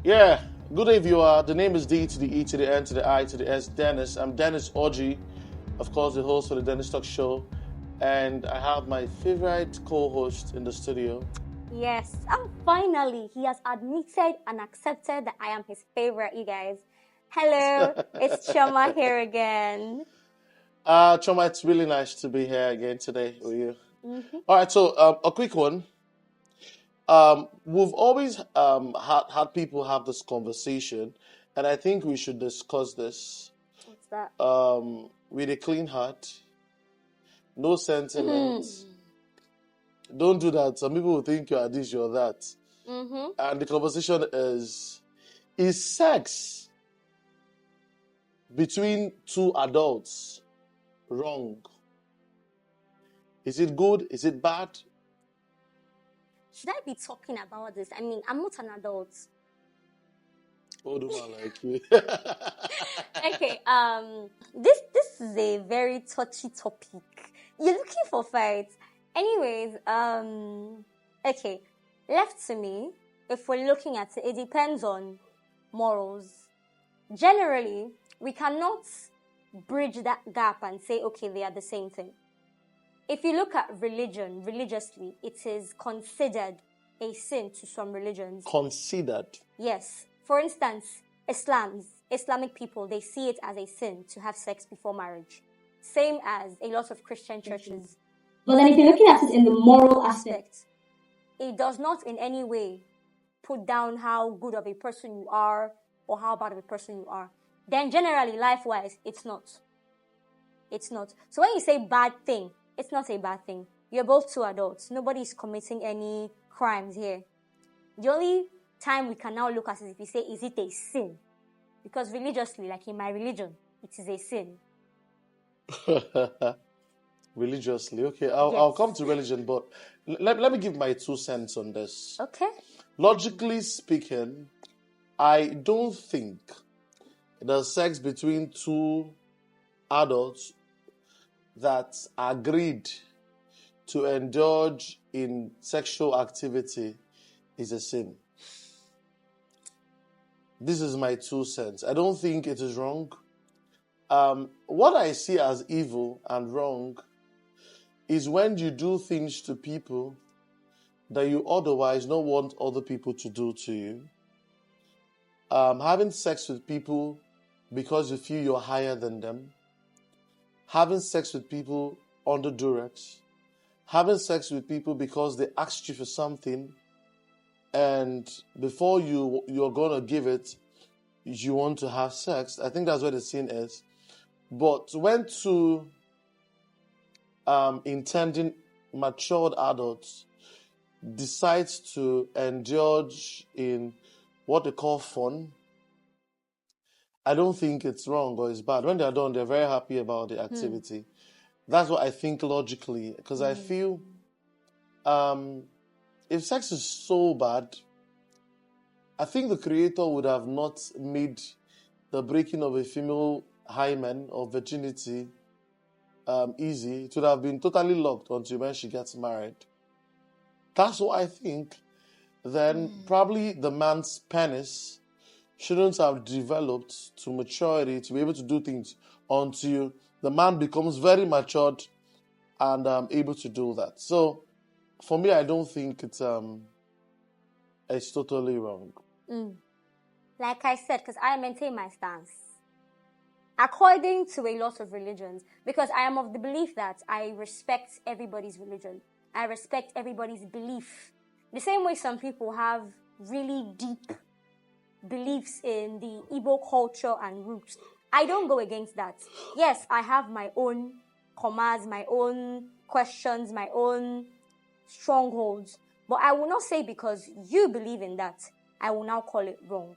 Yeah, good day, viewer. The name is D to the E to the N to the I to the S, Dennis. I'm Dennis Orji, of course, the host for the Dennis Talk Show. And I have my favorite co-host in the studio. Yes, and finally, he has admitted and accepted that I am his favorite, you guys. Hello, it's Choma here again. Choma, it's really nice to be here again today with you. All right, so a quick one. We've always had people have this conversation, and I think we should discuss this What's that? with a clean heart, no sentiments. Don't do that. Some people will think you are this, you're that. And the conversation is sex between two adults wrong? Is it good? Is it bad? Should I be talking about this? I mean, I'm not an adult. Oh, do I like you? Okay, this is a very touchy topic. You're looking for fights. Anyways, okay, left to me, if we're looking at it, it depends on morals. Generally, we cannot bridge that gap and say, okay, they are the same thing. If you look at religion, religiously, it is considered a sin to some religions. Considered? Yes. For instance, Islamic people, they see it as a sin to have sex before marriage. Same as a lot of Christian churches. But then if you're looking at it in the moral aspect, it does not in any way put down how good of a person you are or how bad of a person you are. Then generally, life-wise, it's not. It's not. So when you say bad thing, it's not a bad thing. You're both two adults. Nobody is committing any crimes here. The only time we can now look at it is if you say, is it a sin? Because religiously, like in my religion, it is a sin. Religiously, okay. I'll come to religion, but let me give my 2 cents on this. Okay. Logically speaking, I don't think the sex between two adults that agreed to indulge in sexual activity is a sin. This is my 2 cents. I don't think it is wrong. What I see as evil and wrong is when you do things to people that you otherwise don't want other people to do to you. Having sex with people because you feel you're higher than them. Having sex with people under duress. Having sex with people because they asked you for something and before you're going to give it, you want to have sex. I think that's where the sin is. But when two intending matured adults decide to indulge in what they call fun, I don't think it's wrong or it's bad. When they're done, they're very happy about the activity. That's what I think logically, because I feel if sex is so bad, I think the Creator would have not made the breaking of a female hymen or virginity easy. It would have been totally locked until when she gets married. That's what I think. Then probably the man's penis shouldn't have developed to maturity to be able to do things until the man becomes very matured and able to do that. So for me, I don't think it's totally wrong. Like I said, because I maintain my stance. According to a lot of religions, because I am of the belief that I respect everybody's religion. I respect everybody's belief. The same way some people have really deep beliefs in the Igbo culture and roots. I don't go against that. Yes, I have my own commas, my own questions, my own strongholds. But I will not say because you believe in that, I will now call it wrong.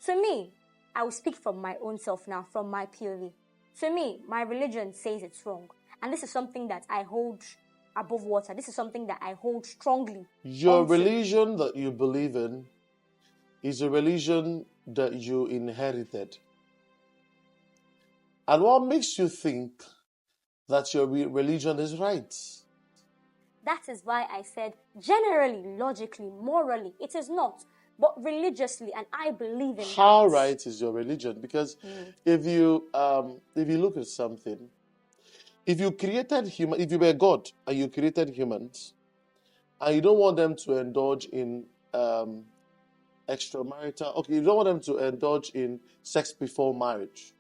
To me, I will speak from my own self now, from my POV. To me, my religion says it's wrong. And this is something that I hold above water. This is something that I hold strongly. Your religion that you believe in is a religion that you inherited. And what makes you think that your religion is right? That is why I said, generally, logically, morally, it is not. but religiously, and I believe in How that. right is your religion? Because if you look at something, if you were God and you created humans, and you don't want them to indulge in extramarital, okay, you don't want them to indulge in sex before marriage,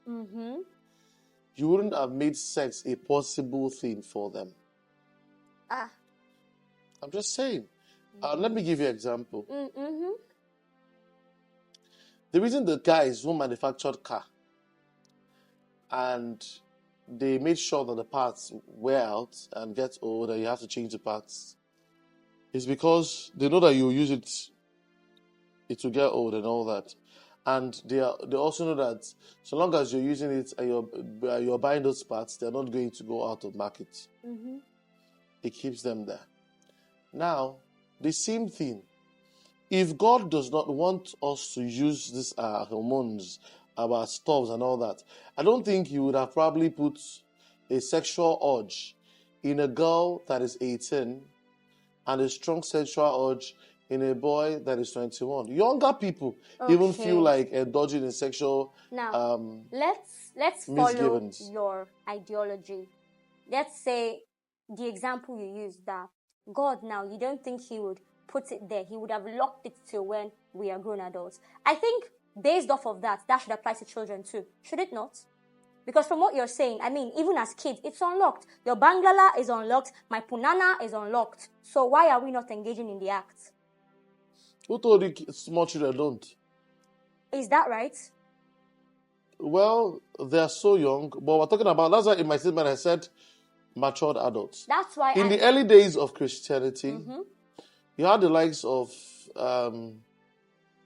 you wouldn't have made sex a possible thing for them. I'm just saying. Let me give you an example. The reason the guys who manufactured car and they made sure that the parts wear out and get old and you have to change the parts is because they know that you use it will get old and all that. And they also know that so long as you're using it and you're buying those parts, they're not going to go out of market. It keeps them there. Now, the same thing. If God does not want us to use these hormones, our stuffs and all that, I don't think He would have probably put a sexual urge in a girl that is 18 and a strong sexual urge in a boy that is 21. Younger people even feel like indulging in sexual let's follow your ideology. Let's say the example you used, that God now, you don't think He would put it there. He would have locked it till when we are grown adults. I think based off of that should apply to children too. Should it not? Because from what you're saying, I mean, even as kids, it's unlocked. Your Banglala is unlocked. My Punana is unlocked. So why are we not engaging in the act? Who told you small children don't? Is that right? Well, they're so young. But we're talking about, that's why in my statement I said matured adults. That's why in the early days of Christianity, you had the likes of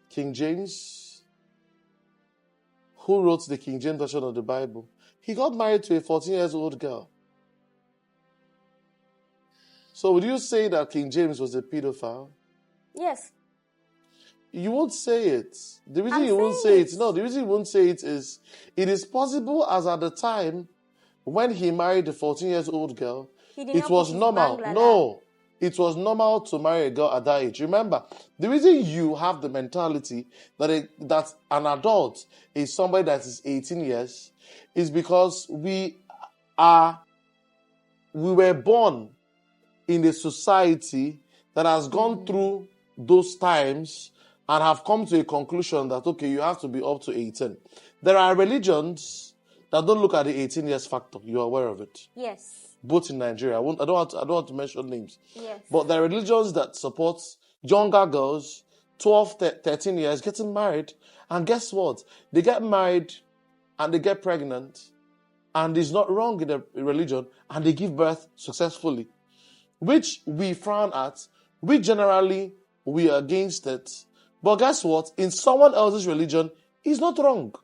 King James, who wrote the King James version of the Bible. He got married to a 14-year-old girl. So would you say that King James was a pedophile? Yes. You won't say it. The reason you won't say it, the reason you won't say it is possible as at the time when he married the 14-year-old girl, it was normal. No, it was normal to marry a girl at that age. Remember, the reason you have the mentality that an adult is somebody that is 18 years is because we were born in a society that has gone through those times and have come to a conclusion that, okay, you have to be up to 18. There are religions that don't look at the 18 years factor. You are aware of it? Yes. Both in Nigeria. I don't want to mention names. Yes. But there are religions that support younger girls, 12, 13 years, getting married. And guess what? They get married and they get pregnant. And it's not wrong in the religion. And they give birth successfully. Which we frown at. We generally, we are against it. But guess what? In someone else's religion, it's not wrong.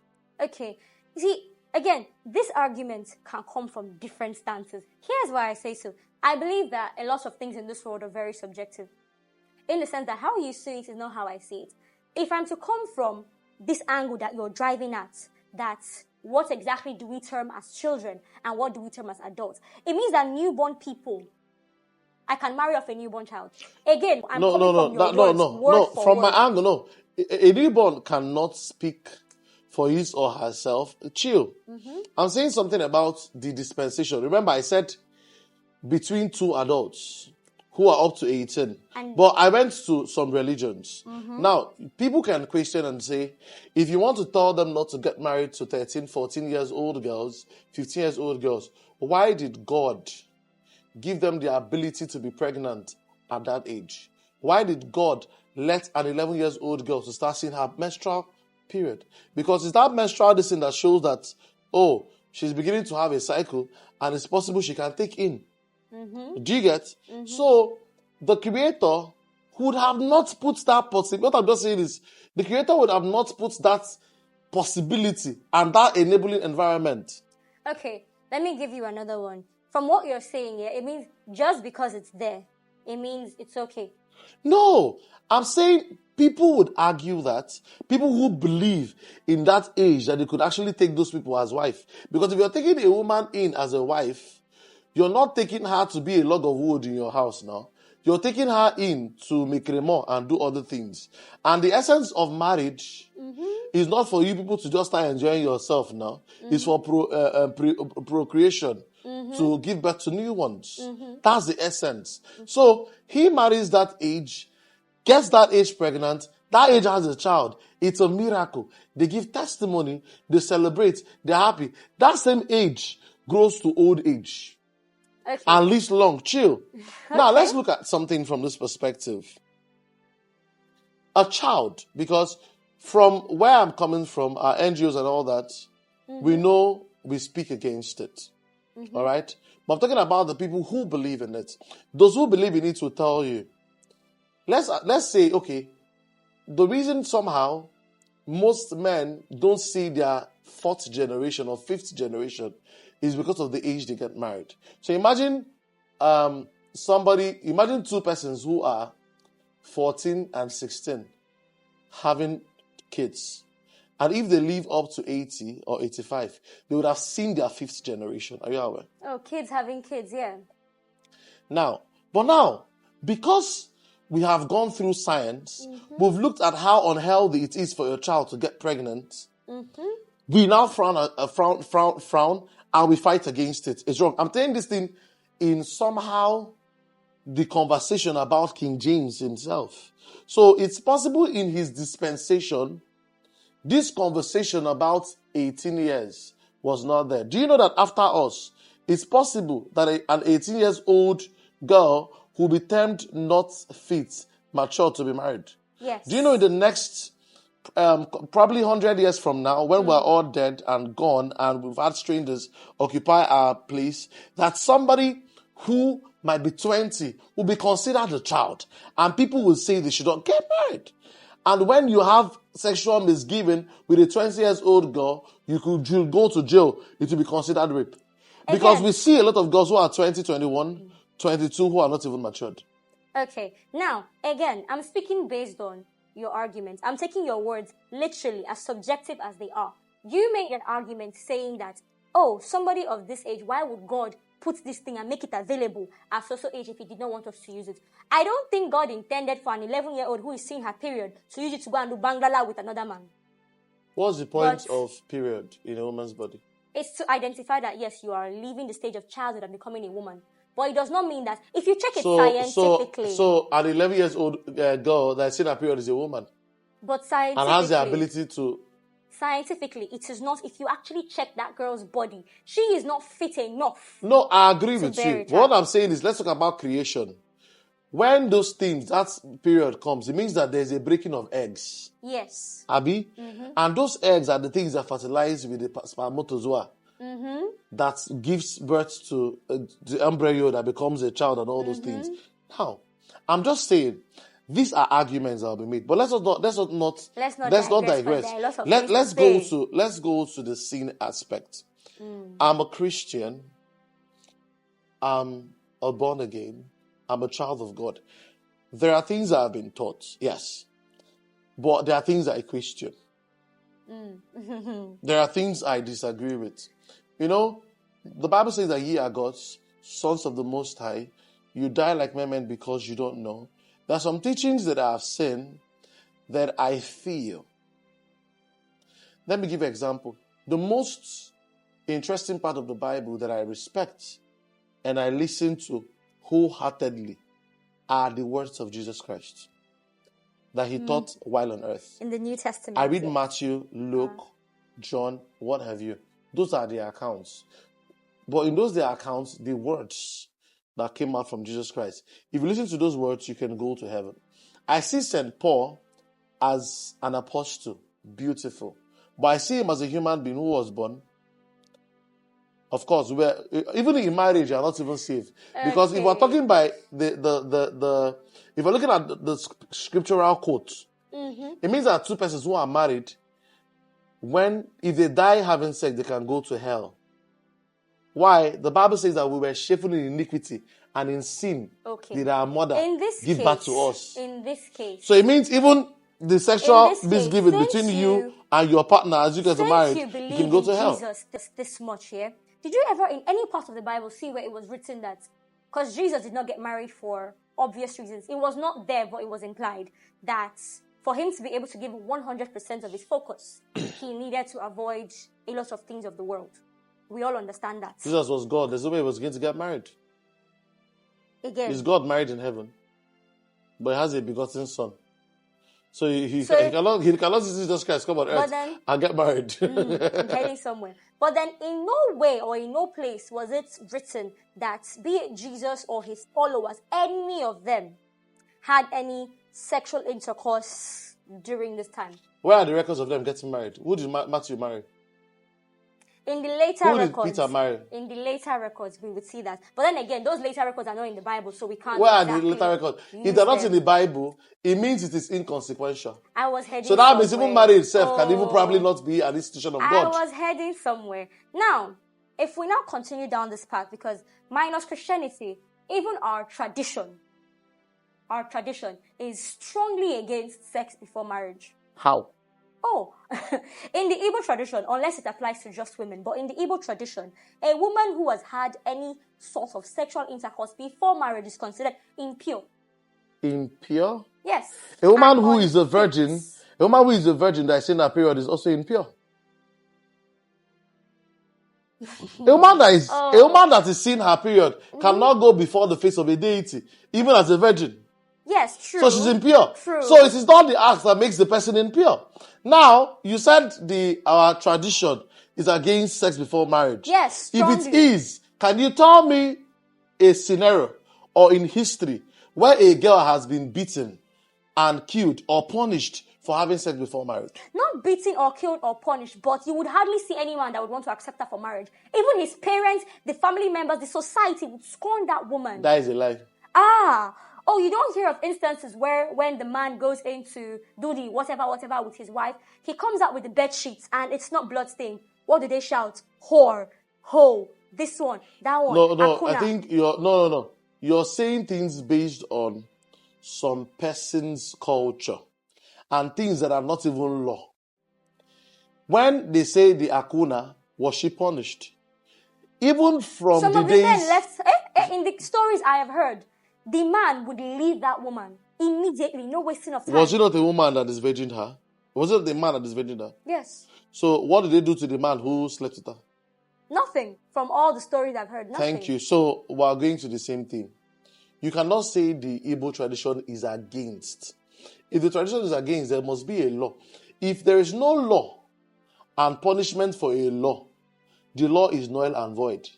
Okay. You see, again, this argument can come from different stances. Here's why I say so. I believe that a lot of things in this world are very subjective. In the sense that how you see it is not how I see it. If I'm to come from this angle that you're driving at, that what exactly do we term as children and what do we term as adults? It means that newborn people, I can marry off a newborn child. Again, I'm coming from your words, word for From word. my angle, no. A newborn cannot speak for his or herself. Chill. I'm saying something about the dispensation. Remember, I said between two adults who are up to 18. But I went to some religions. Now, people can question and say, if you want to tell them not to get married to 13, 14 years old girls, 15 years old girls, why did God give them the ability to be pregnant at that age? Why did God let an 11 years old girl to start seeing her menstrual period? Because it's that menstrual thing that shows that, oh, she's beginning to have a cycle and it's possible she can take in. Do you get? So the Creator would have not put that possibility. What I'm just saying is, the Creator would have not put that possibility and that enabling environment. Okay, let me give you another one. From what you're saying here, it means just because it's there, it means it's okay. No, I'm saying people would argue that people who believe in that age that they could actually take those people as wife. Because if you're taking a woman in as a wife, you're not taking her to be a log of wood in your house now. You're taking her in to make more and do other things. And the essence of marriage is not for you people to just start enjoying yourself now. It's for procreation, to give birth to new ones. That's the essence. So he marries that age, gets that age pregnant, that age has a child. It's a miracle. They give testimony, they celebrate, they're happy. That same age grows to old age. Okay. And lives long. Chill. Now, let's look at something from this perspective. A child, because from where I'm coming from, our NGOs and all that, we know we speak against it. All right? But I'm talking about the people who believe in it. Those who believe in it will tell you. Let's say, okay, the reason somehow most men don't see their fourth generation or fifth generation is because of the age they get married. So imagine imagine two persons who are 14 and 16 having kids. And if they live up to 80 or 85, they would have seen their fifth generation. Are you aware? Oh, kids having kids, yeah. Now, because we have gone through science, we've looked at how unhealthy it is for your child to get pregnant. We now frown, and we fight against it. It's wrong. I'm telling this thing in somehow the conversation about King James himself. So it's possible in his dispensation, this conversation about 18 years was not there. Do you know that after us, it's possible that an 18 years old girl will be termed not fit, mature to be married? Yes. Do you know in the next probably 100 years from now, when we're all dead and gone and we've had strangers occupy our place, that somebody who might be 20 will be considered a child, and people will say they should not get married. And when you have sexual misgiving with a 20 years old girl, you'll go to jail. It will be considered rape. Because we see a lot of girls who are 20, 21, 22 who are not even matured. Okay. Now, again, I'm speaking based on your argument. I'm taking your words literally as subjective as they are. You made an argument saying that, oh, somebody of this age, why would God put this thing and make it available at so age if he did not want us to use it? I don't think God intended for an 11-year-old who is seeing her period to use it to go and do bangala with another man. What's the point of period in a woman's body? It's to identify that, yes, you are leaving the stage of childhood and becoming a woman. But it does not mean that if you check it scientifically... So an 11 years old girl that's in her period is a woman. But scientifically... And has the ability to... Scientifically, it is not. If you actually check that girl's body, she is not fit enough. No, I agree with you. What I'm saying is, let's talk about creation. When those things, that period comes, it means that there's a breaking of eggs. Yes. Abi? And those eggs are the things that fertilize with the spermatozoa. That gives birth to the embryo that becomes a child and all those things. Now, I'm just saying, these are arguments that will be made, but let's not digress. Let's go to the sin aspect. I'm a Christian. I'm a born again. I'm a child of God. There are things that I've been taught, yes, but there are things that I question. There are things I disagree with. You know, the Bible says that ye are God's sons of the Most High. You die like men because you don't know. There are some teachings that I have seen that I feel. Let me give you an example. The most interesting part of the Bible that I respect and I listen to wholeheartedly are the words of Jesus Christ that he taught while on earth. In the New Testament. I read Matthew, Luke, John, what have you. Those are the accounts. But in those accounts, the words that came out from Jesus Christ, if you listen to those words, you can go to heaven. I see St. Paul as an apostle, beautiful. But I see him as a human being who was born. Of course, even in marriage, you are not even saved. Because if we're talking by if we're looking at the scriptural quotes, it means that two persons who are married, if they die having sex, they can go to hell. Why? The Bible says that we were shapen in iniquity and in sin did our mother give birth to us. In this case. So it means even the sexual misgiving between you and your partner as you get married, you can go to hell. Jesus this much here. Did you ever in any part of the Bible see where it was written that because Jesus did not get married for obvious reasons. It was not there, but it was implied that for him to be able to give 100% of his focus, he needed to avoid a lot of things of the world. We all understand that. Jesus was God. There's no way he was going to get married. Again. Is God married in heaven? But he has a begotten son. So he cannot see Jesus Christ come on earth and get married. I'm heading somewhere. But then in no way or in no place was it written that be it Jesus or his followers, any of them had any sexual intercourse during this time. Where are the records of them getting married? Who did Matthew marry? In the later Who records, did Peter marry? In the later records, we would see that. But then again, those later records are not in the Bible, so we can't. Where are the later records? If they're not in the Bible, it means it is inconsequential. I was heading. So that means even marriage itself can even probably not be an institution of God. I was heading somewhere. Now, if we now continue down this path, because minus Christianity, even our tradition is strongly against sex before marriage. How? Oh, in the Igbo tradition, unless it applies to just women, but in the Igbo tradition, a woman who has had any sort of sexual intercourse before marriage is considered impure. Impure? Yes. A woman who is a virgin that is in her period is also impure. A woman that is seeing her period cannot go before the face of a deity, even as a virgin. Yes, true. So she's impure. True. So it is not the act that makes the person impure. Now, you said our tradition is against sex before marriage. Yes, strongly. If it is, can you tell me a scenario or in history where a girl has been beaten and killed or punished for having sex before marriage? Not beaten or killed or punished, but you would hardly see anyone that would want to accept her for marriage. Even his parents, the family members, the society would scorn that woman. That is a lie. Oh, you don't hear of instances where when the man goes in to do the whatever with his wife, he comes out with the bed sheets and it's not bloodstained. What do they shout? Whore, ho, this one, that one. No, akuna. I think no. You're saying things based on some person's culture and things that are not even law. When they say the akuna, was she punished? Even from some the of the men left. In the stories I have heard, the man would leave that woman immediately, no wasting of time. Was it not a woman that disvirgined her? Was it the man that disvirgined her? Yes. So what did they do to the man who slept with her? Nothing. From all the stories I've heard, nothing. Thank you. So we're going to the same thing. You cannot say the Igbo tradition is against. If the tradition is against, there must be a law. If there is no law and punishment for a law, the law is null and void.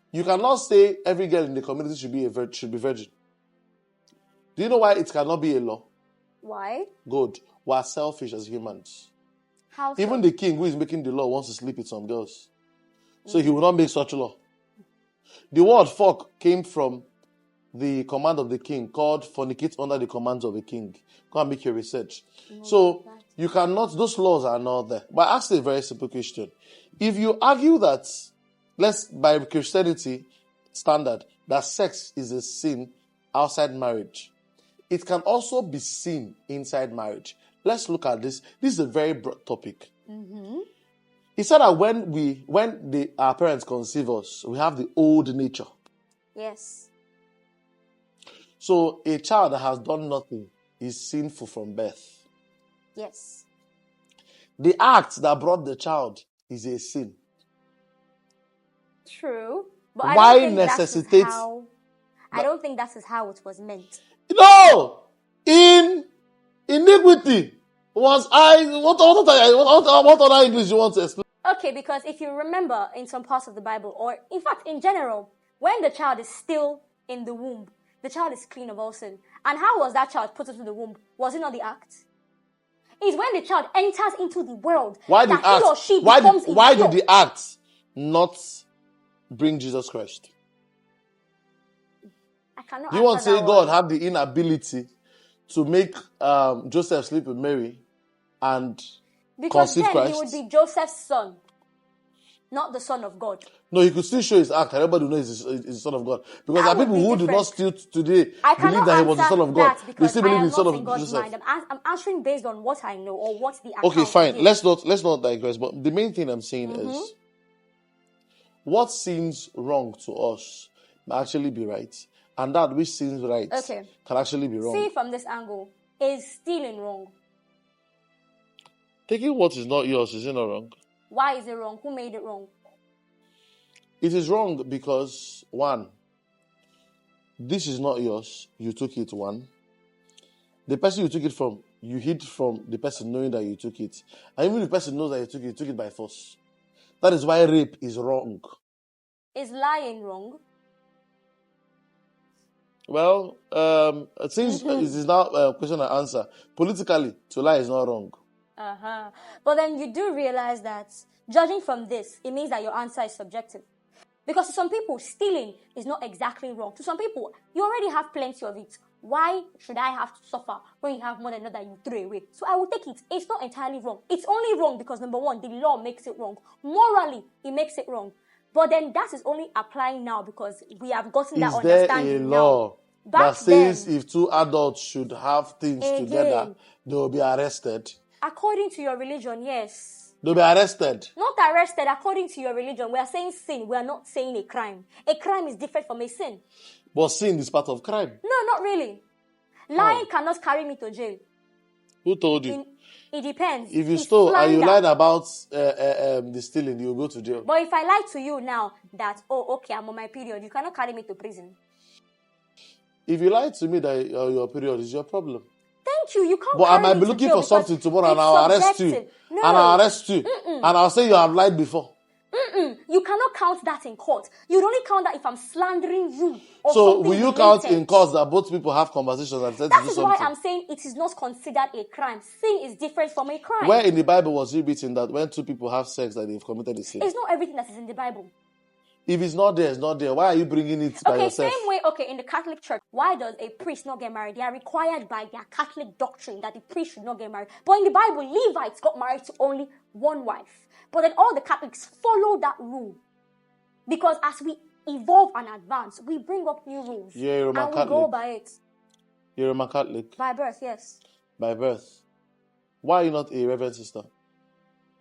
You cannot say every girl in the community should be virgin. Do you know why it cannot be a law? Why? Good. We are selfish as humans. How so? Even the king who is making the law wants to sleep with some girls. So he will not make such a law. The word fuck came from the command of the king called fornicate under the commands of a king. Go and make your research. So you cannot, those laws are not there. But I asked a very simple question. If you argue that, by Christianity standard, that sex is a sin outside marriage, it can also be sin inside marriage. Let's look at this. This is a very broad topic. Mm-hmm. He said that when our parents conceive us, we have the old nature. Yes. So a child that has done nothing is sinful from birth. Yes. The act that brought the child is a sin. True. But Why I don't think necessitate? I don't think that is how it was meant. No! In iniquity what other English you want to explain? Okay, because if you remember in some parts of the Bible, or in fact in general, when the child is still in the womb, the child is clean of all sin. And how was that child put into the womb? Was it not the act? It's when the child enters into the world Why that he or she becomes impure. Why did the act not bring Jesus Christ? I cannot. You want to say God had the inability to make Joseph sleep with Mary and conceive Christ? Because then he would be Joseph's son, not the son of God. No, he could still show his act. Everybody knows he's the son of God. Because there are people who do not still today believe that he was the son of God. They still believe he's the son of Joseph. I'm answering based on what I know or what the account Okay, fine. is. Let's not digress. But the main thing I'm saying is, what seems wrong to us may actually be right. and that which seems right Okay. can actually be wrong. See from this angle, is stealing wrong? Taking what is not yours, is it not wrong? Why is it wrong? Who made it wrong? It is wrong because, one, this is not yours. You took it, one. The person you took it from, you hid from the person knowing that you took it. And even if the person knows that you took it by force. That is why rape is wrong. Is lying wrong? Well, since it is now a question and answer, politically, to lie is not wrong. But then you do realize that, judging from this, it means that your answer is subjective. Because to some people, stealing is not exactly wrong. To some people, you already have plenty of it. Why should I have to suffer when you have more than enough that you throw away? So I will take it. It's not entirely wrong. It's only wrong because, number one, the law makes it wrong. Morally, it makes it wrong. But then that is only applying now because we have gotten that understanding. Is there a law that says if two adults should have things together, they will be arrested? According to your religion, yes. They'll be arrested. Not arrested. According to your religion, we are saying sin. We are not saying a crime. A crime is different from a sin. But sin is part of crime. No, not really. Lying cannot carry me to jail. Who told you? It depends. If you stole and you lied about the stealing, you will go to jail. But if I lie to you now that, okay, I'm on my period, you cannot carry me to prison. If you lied to me that your period is your problem. Thank you. You can't. But I might be looking for something tomorrow and I'll arrest you. No. And I'll arrest you. And I'll say you have lied before. You cannot count that in court. You'd only count that if I'm slandering you. Or so will you count in court that both people have conversations and said to do something? That is why I'm saying it is not considered a crime. Sin is different from a crime. Where in the Bible was it written that when two people have sex that they've committed a sin? It's not everything that is in the Bible. If it's not there, it's not there. Why are you bringing it by yourself? Same way, in the Catholic Church, why does a priest not get married? They are required by their Catholic doctrine that the priest should not get married. But in the Bible, Levites got married to only one wife. But then all the Catholics follow that rule. Because as we evolve and advance, we bring up new rules. You're a Roman and Catholic. We go by it. You're a Roman Catholic? By birth, yes. By birth. Why are you not a reverend sister?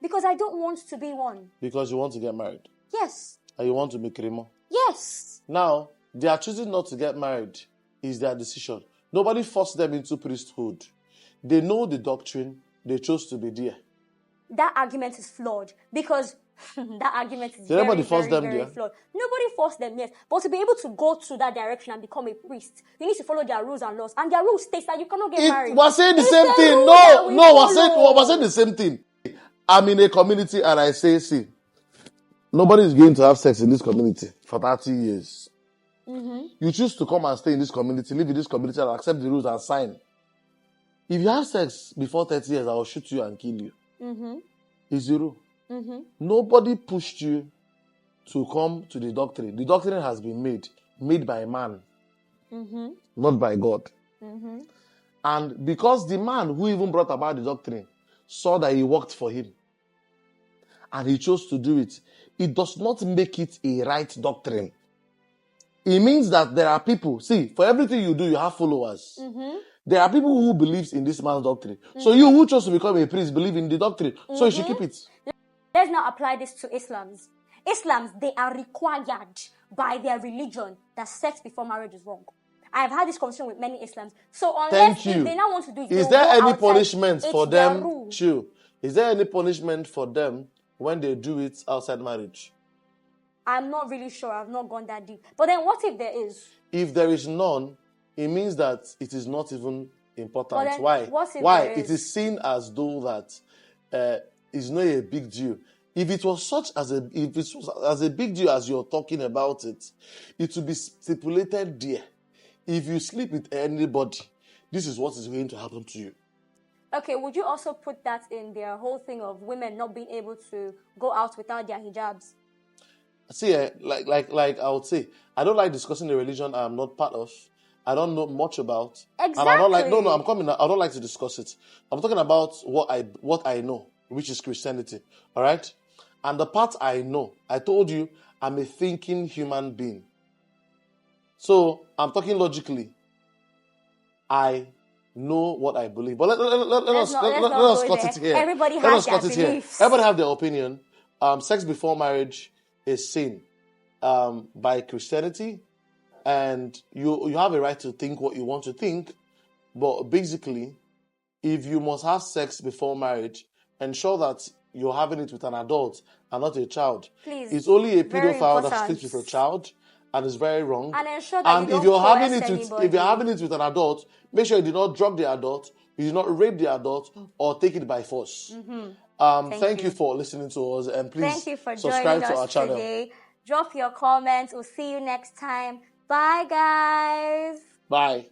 Because I don't want to be one. Because you want to get married? Yes. And you want to be cremo? Yes. Now, they are choosing not to get married. Is their decision. Nobody forced them into priesthood. They know the doctrine. They chose to be there. That argument is flawed because that argument is very flawed. Nobody forced them, yes. But to be able to go to that direction and become a priest, you need to follow their rules and laws. And their rules states that you cannot get married. We're saying the same thing. We're saying the same thing. I'm in a community and I say, see, nobody is going to have sex in this community for 30 years. You choose to come and stay in this community, live in this community and accept the rules and sign. If you have sex before 30 years, I will shoot you and kill you. It's the rule. Nobody pushed you to come to the doctrine. The doctrine has been made by man, not by God. And because the man who even brought about the doctrine saw that he worked for him and he chose to do it, it does not make it a right doctrine. It means that there are people, see, for everything you do, you have followers. There are people who believe in this man's doctrine. So you who chose to become a priest believe in the doctrine. So you should keep it. Let's now apply this to Islams. Islam's, they are required by their religion that sex before marriage is wrong. I've had this conversation with many Islams. So unless if they now want to do it, is there any punishment for them? Is there any punishment for them when they do it outside marriage? I'm not really sure. I've not gone that deep. But then what if there is? If there is none, it means that it is not even important. Why? It is seen as though that it's not a big deal. If it was as a big deal as you're talking about it, it would be stipulated there. If you sleep with anybody, this is what is going to happen to you. Okay, would you also put that in their whole thing of women not being able to go out without their hijabs? See, like I would say, I don't like discussing a religion I'm not part of. I don't know much about. Exactly. And I don't like. No, I'm coming. I don't like to discuss it. I'm talking about what I know, which is Christianity. All right. And the part I know, I told you, I'm a thinking human being. So I'm talking logically. I know what I believe, but let us cut it here. Everybody has their beliefs. Everybody have their opinion. Sex before marriage is sin by Christianity and you have a right to think what you want to think, but basically, if you must have sex before marriage, ensure that you're having it with an adult and not a child. Please, it's only a very pedophile that important. sleeps with a child, and it's very wrong. And ensure that And you if don't you're having coerce it with anybody. if you're having it with an adult, make sure you do not drug the adult, you do not rape the adult, or take it by force. Thank you for listening to us, and please thank you for subscribe joining to us our channel today. Drop your comments. We'll see you next time. Bye, guys. Bye.